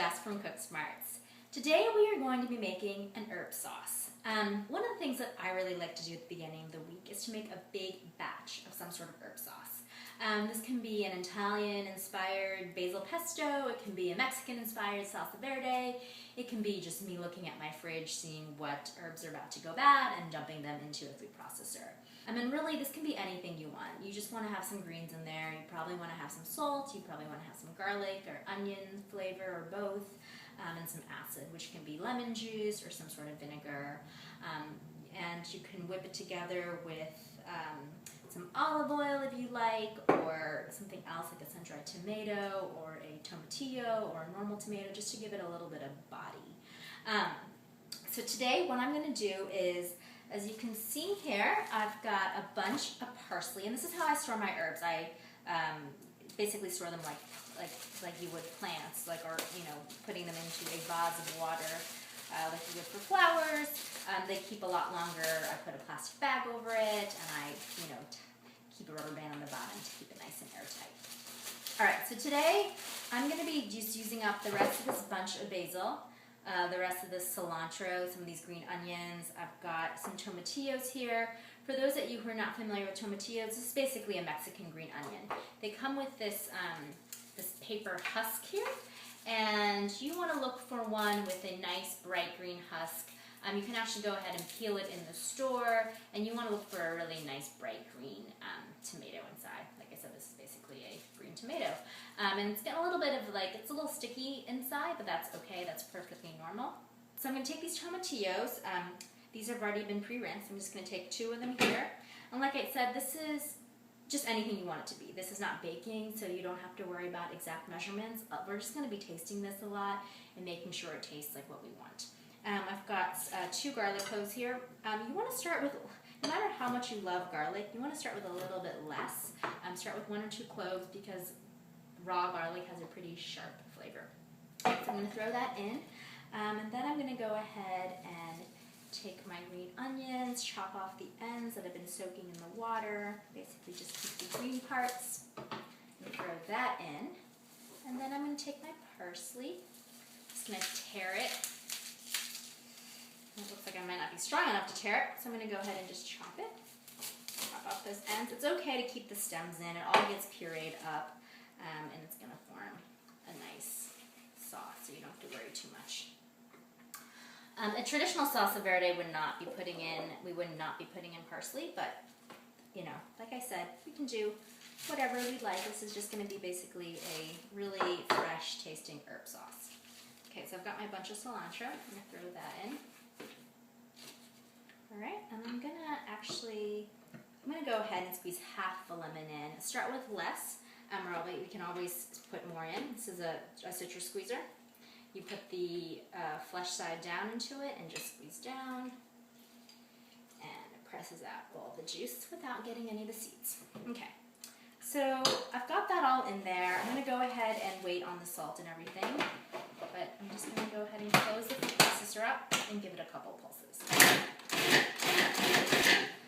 Jess from Cook Smarts. Today we are going to be making an herb sauce. One of the things that I really like to do at the beginning of the week is to make a big batch of some sort of herb sauce. This can be an Italian-inspired basil pesto, it can be a Mexican-inspired salsa verde, it can be just me looking at my fridge, seeing what herbs are about to go bad and dumping them into a food processor. And really this can be anything you want. You just want to have some greens in there, you probably want to have some salt, you probably want to have some garlic or onion flavor or both, and some acid, which can be lemon juice or some sort of vinegar. And you can whip it together with some olive oil if you like, or something else like a sun-dried tomato or a tomatillo or a normal tomato, just to give it a little bit of body. So today what I'm going to do is, as you can see here, I've got a bunch of parsley, and this is how I store my herbs. I basically store them like you would plants, or putting them into a vase of water, like you would for flowers. They keep a lot longer. I put a plastic bag over it, and I keep a rubber band on the bottom to keep it nice and airtight. All right, so today I'm going to be just using up the rest of this bunch of basil, the rest of this cilantro, some of these green onions. I've got some tomatillos here. For those of you who are not familiar with tomatillos, this is basically a Mexican green onion. They come with this this paper husk here, and you want to look for one with a nice bright green husk. You can actually go ahead and peel it in the store, and you want to look for a really nice bright green tomato inside. Like I said, this is basically a green tomato. And it's got a little bit of it's a little sticky inside, but that's okay, that's perfectly normal. So I'm going to take these tomatillos. These have already been pre-rinsed. I'm just going to take 2 of them here. And like I said, this is just anything you want it to be. This is not baking, so you don't have to worry about exact measurements. We're just going to be tasting this a lot and making sure it tastes like what we want. I've got 2 garlic cloves here. You want to start with, no matter how much you love garlic, you want to start with a little bit less. Start with 1 or 2 cloves because raw garlic has a pretty sharp flavor. So I'm going to throw that in, and then I'm going to go ahead and take my green onions, chop off the ends that have been soaking in the water, basically just keep the green parts, and throw that in. And then I'm going to take my parsley, just going to tear it. It looks like I might not be strong enough to tear it, so I'm going to go ahead and just chop it. Chop off those ends. It's okay to keep the stems in. It all gets pureed up, and it's going to form a nice sauce, so you don't have to worry too much. A traditional salsa verde we would not be putting in parsley, but like I said, we can do whatever we'd like. This is just going to be basically a really fresh tasting herb sauce. Okay, so I've got my bunch of cilantro. I'm going to throw that in. All right, and I'm going to go ahead and squeeze half a lemon in. Start with less, or we can always put more in. This is a citrus squeezer. You put the flesh side down into it and just squeeze down, and it presses out all the juice without getting any of the seeds. Okay, so I've got that all in there. I'm going to go ahead and wait on the salt and everything, but I'm just going to go ahead and close the processor up and give it a couple pulses.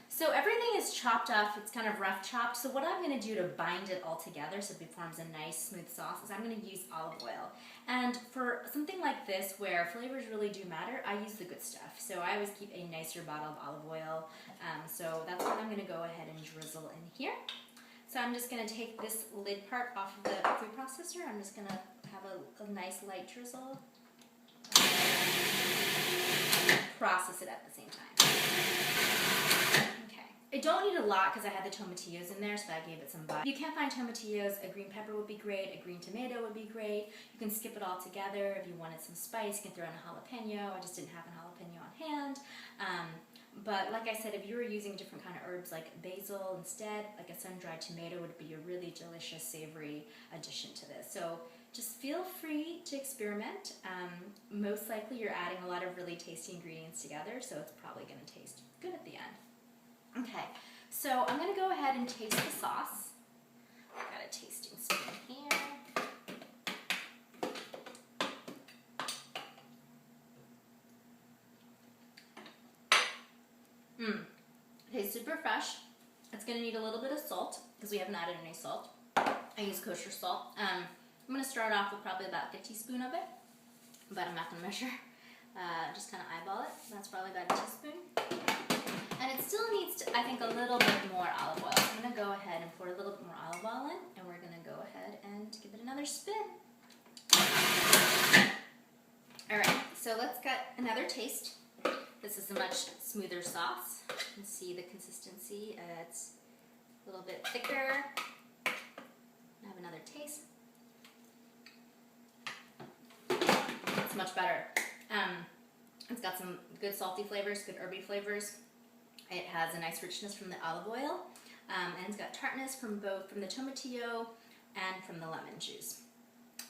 So everything is chopped up, it's kind of rough chopped, so what I'm going to do to bind it all together so it forms a nice smooth sauce is I'm going to use olive oil. And for something like this where flavors really do matter, I use the good stuff. So I always keep a nicer bottle of olive oil, so that's what I'm going to go ahead and drizzle in here. So I'm just going to take this lid part off of the food processor. I'm just going to have a nice light drizzle. Process it at the same time. I don't need a lot because I had the tomatillos in there, so I gave it some bite. If you can't find tomatillos, a green pepper would be great, a green tomato would be great. You can skip it all together. If you wanted some spice, you can throw in a jalapeno. I just didn't have a jalapeno on hand. But like I said, if you were using different kind of herbs like basil instead, like a sun-dried tomato would be a really delicious, savory addition to this. So just feel free to experiment. Most likely you're adding a lot of really tasty ingredients together, so it's probably going to taste good at the end. Okay, so I'm going to go ahead and taste the sauce. I've got a tasting spoon here. Tastes super fresh. It's going to need a little bit of salt because we haven't added any salt. I use kosher salt. I'm going to start off with probably about a teaspoon of it. but I'm not going to measure. Just kind of eyeball it. That's probably about a teaspoon. And it still needs, I think, a little bit more olive oil. So I'm going to go ahead and pour a little bit more olive oil in, and we're going to go ahead and give it another spin. Alright, so let's get another taste. This is a much smoother sauce. You can see the consistency. It's a little bit thicker. Have another taste. It's much better. It's got some good salty flavors, good herby flavors. It has a nice richness from the olive oil, and it's got tartness from the tomatillo and from the lemon juice.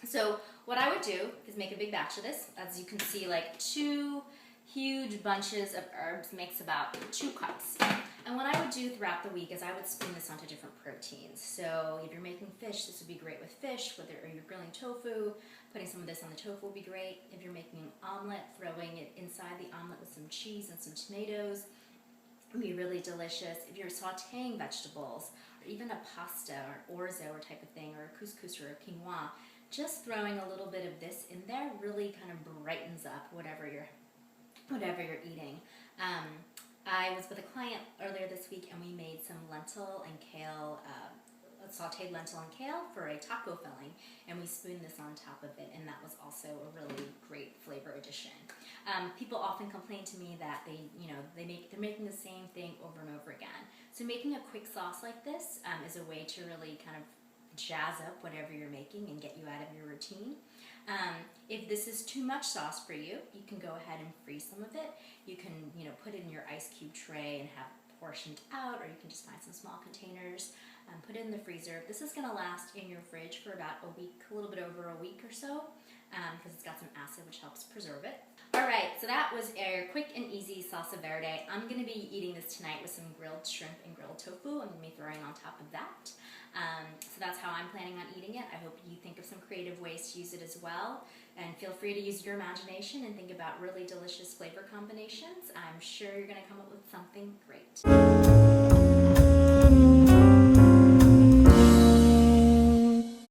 So what I would do is make a big batch of this. As you can see, like 2 huge bunches of herbs makes about 2 cups. And what I would do throughout the week is I would spoon this onto different proteins. So if you're making fish, this would be great with fish, or you're grilling tofu, putting some of this on the tofu would be great. If you're making an omelet, throwing it inside the omelet with some cheese and some tomatoes would be really delicious. If you're sauteing vegetables, or even a pasta or orzo or type of thing, or a couscous or a quinoa, just throwing a little bit of this in there really kind of brightens up whatever you're eating. I was with a client earlier this week and we made some lentil and kale, sauteed lentil and kale for a taco filling, and we spooned this on top of it, and that was also a really great flavor addition. People often complain to me that they're making the same thing over and over again. So making a quick sauce like this is a way to really kind of jazz up whatever you're making and get you out of your routine. If this is too much sauce for you, you can go ahead and freeze some of it. You can, put it in your ice cube tray and have it portioned out, or you can just find some small containers, put it in the freezer. This is going to last in your fridge for about a week, a little bit over a week or so, because it's got some acid which helps preserve it. Alright, so that was a quick and easy salsa verde. I'm going to be eating this tonight with some grilled shrimp and grilled tofu. I'm going to be throwing on top of that. So that's how I'm planning on eating it. I hope you think of some creative ways to use it as well. And feel free to use your imagination and think about really delicious flavor combinations. I'm sure you're going to come up with something great.